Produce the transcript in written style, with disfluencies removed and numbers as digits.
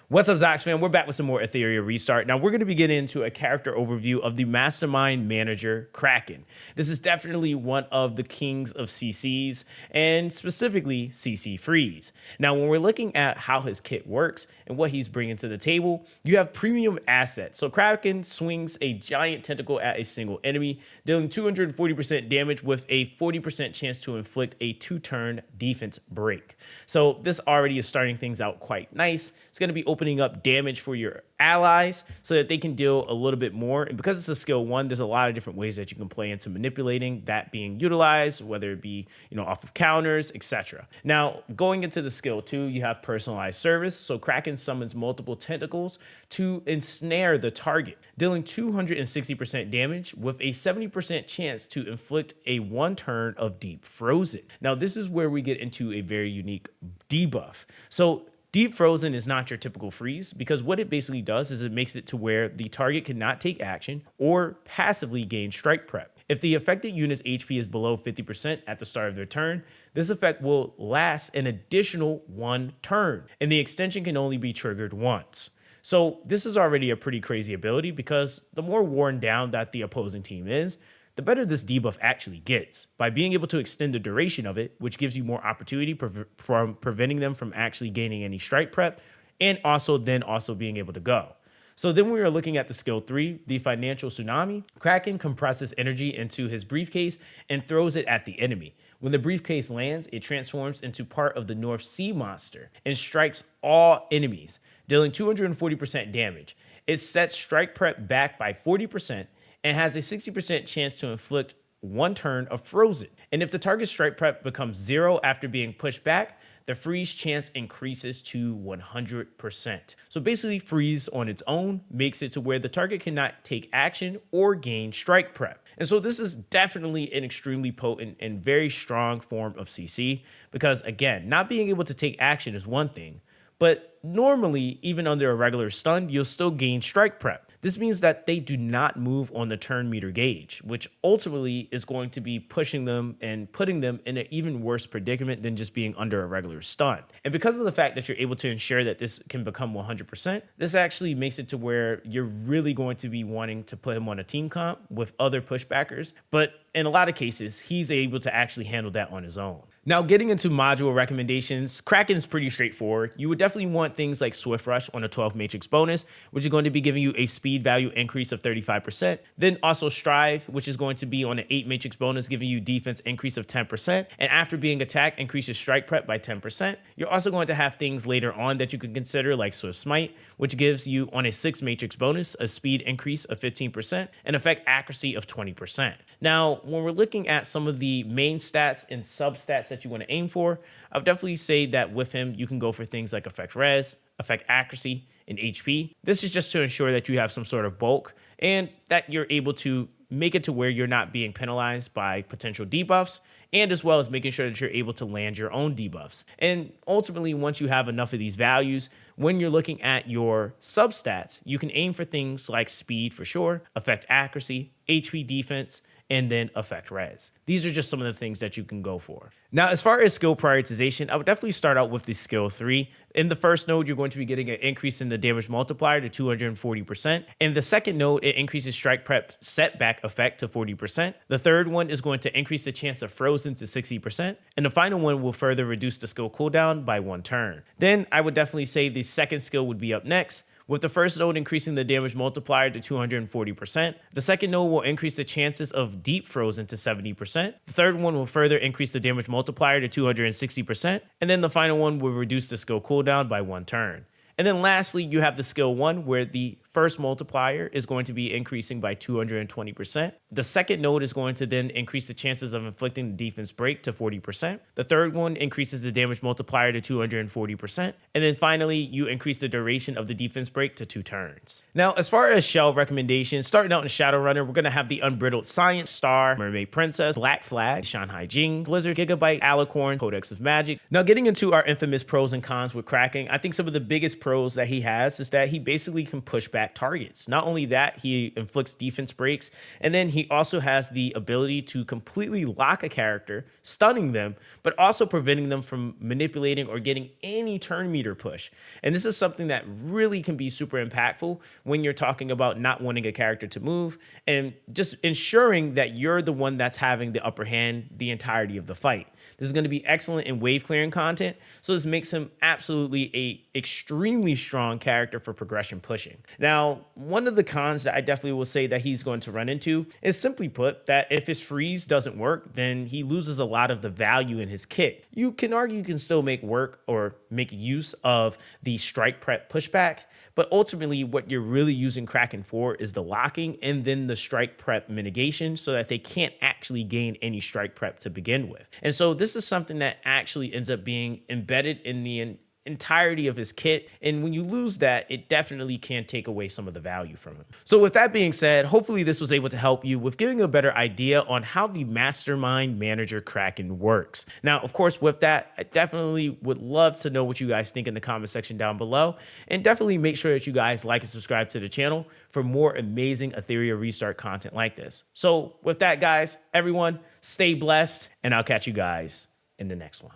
What's up, Zoxaskun? We're back with some more Etheria Restart. Now, we're going to be getting into a character overview of the Mastermind Manager, Kraken. This is definitely one of the kings of CCs, and specifically CC Freeze. Now, when we're looking at how his kit works and what he's bringing to the table, you have premium assets. So Kraken swings a giant tentacle at a single enemy, dealing 240% damage with a 40% chance to inflict a 2-turn defense break. So this already is starting things out quite nice. It's going to be opening up damage for your allies so that they can deal a little bit more. And because it's a skill 1, there's a lot of different ways that you can play into manipulating that being utilized, whether it be, off of counters, etc. Now, going into the skill 2, you have personalized service. So Kraken summons multiple tentacles to ensnare the target, dealing 260% damage with a 70% chance to inflict a 1 turn of deep frozen. Now, this is where we get into a very unique debuff. So Deep Frozen is not your typical freeze because what it basically does is it makes it to where the target cannot take action or passively gain strike prep. If the affected unit's HP is below 50% at the start of their turn, this effect will last an additional 1 turn, and the extension can only be triggered once. So this is already a pretty crazy ability because the more worn down that the opposing team is, the better this debuff actually gets by being able to extend the duration of it, which gives you more opportunity from preventing them from actually gaining any strike prep and also being able to go. So then we are looking at the skill 3, the Financial Tsunami. Kraken compresses energy into his briefcase and throws it at the enemy. When the briefcase lands, it transforms into part of the North Sea monster and strikes all enemies, dealing 240% damage. It sets strike prep back by 40%, and has a 60% chance to inflict 1 turn of frozen. And if the target's strike prep becomes 0 after being pushed back, the freeze chance increases to 100%. So basically, freeze on its own makes it to where the target cannot take action or gain strike prep. And so this is definitely an extremely potent and very strong form of CC because, again, not being able to take action is one thing, but normally, even under a regular stun, you'll still gain strike prep. This means that they do not move on the turn meter gauge, which ultimately is going to be pushing them and putting them in an even worse predicament than just being under a regular stun. And because of the fact that you're able to ensure that this can become 100%, this actually makes it to where you're really going to be wanting to put him on a team comp with other pushbackers. But in a lot of cases, he's able to actually handle that on his own. Now, getting into module recommendations, Kraken's pretty straightforward. You would definitely want things like Swift Rush on a 12 matrix bonus, which is going to be giving you a speed value increase of 35%. Then also Strive, which is going to be on an 8 matrix bonus, giving you defense increase of 10%. And after being attacked, increases strike prep by 10%. You're also going to have things later on that you can consider like Swift Smite, which gives you on a 6 matrix bonus, a speed increase of 15% and effect accuracy of 20%. Now, when we're looking at some of the main stats and substats that you want to aim for, I would definitely say that with him, you can go for things like effect res, effect accuracy, and HP. This is just to ensure that you have some sort of bulk and that you're able to make it to where you're not being penalized by potential debuffs, and as well as making sure that you're able to land your own debuffs. And ultimately, once you have enough of these values, when you're looking at your substats, you can aim for things like speed for sure, effect accuracy, HP defense, and then effect res. These are just some of the things that you can go for. Now, as far as skill prioritization, I would definitely start out with the skill 3. In the first node, you're going to be getting an increase in the damage multiplier to 240%. In the second node, it increases strike prep setback effect to 40%. The third one is going to increase the chance of frozen to 60%. And the final one will further reduce the skill cooldown by 1 turn. Then I would definitely say the second skill would be up next, with the first node increasing the damage multiplier to 240%. The second node will increase the chances of deep frozen to 70%. The third one will further increase the damage multiplier to 260%. And then the final one will reduce the skill cooldown by 1 turn. And then lastly, you have the skill 1 where the first multiplier is going to be increasing by 220%. The second node is going to then increase the chances of inflicting the defense break to 40%. The third one increases the damage multiplier to 240%. And then finally, you increase the duration of the defense break to 2 turns. Now, as far as shell recommendations, starting out in Shadowrunner, we're going to have the Unbridled Science, Star, Mermaid Princess, Black Flag, Shanghai Jing, Blizzard, Gigabyte, Alicorn, Codex of Magic. Now, getting into our infamous pros and cons with Kraken, I think some of the biggest pros that he has is that he basically can push back at targets. Not only that, he inflicts defense breaks, and then he also has the ability to completely lock a character, stunning them, but also preventing them from manipulating or getting any turn meter push. And this is something that really can be super impactful when you're talking about not wanting a character to move and just ensuring that you're the one that's having the upper hand the entirety of the fight. This is going to be excellent in wave clearing content, so this makes him absolutely a extremely strong character for progression pushing. Now, one of the cons that I definitely will say that he's going to run into is, simply put, that if his freeze doesn't work, then he loses a lot of the value in his kit. You can argue you can still make work or make use of the strike prep pushback, but ultimately what you're really using Kraken for is the locking and then the strike prep mitigation so that they can't actually gain any strike prep to begin with. And so this is something that actually ends up being embedded in the entirety of his kit, and when you lose that, it definitely can take away some of the value from him. So with that being said, hopefully this was able to help you with giving a better idea on how the Mastermind Manager Kraken works. Now, of course, with that, I definitely would love to know what you guys think in the comment section down below, and definitely make sure that you guys like and subscribe to the channel for more amazing Etheria Restart content like this. So with that, guys, everyone, stay blessed, and I'll catch you guys in the next one.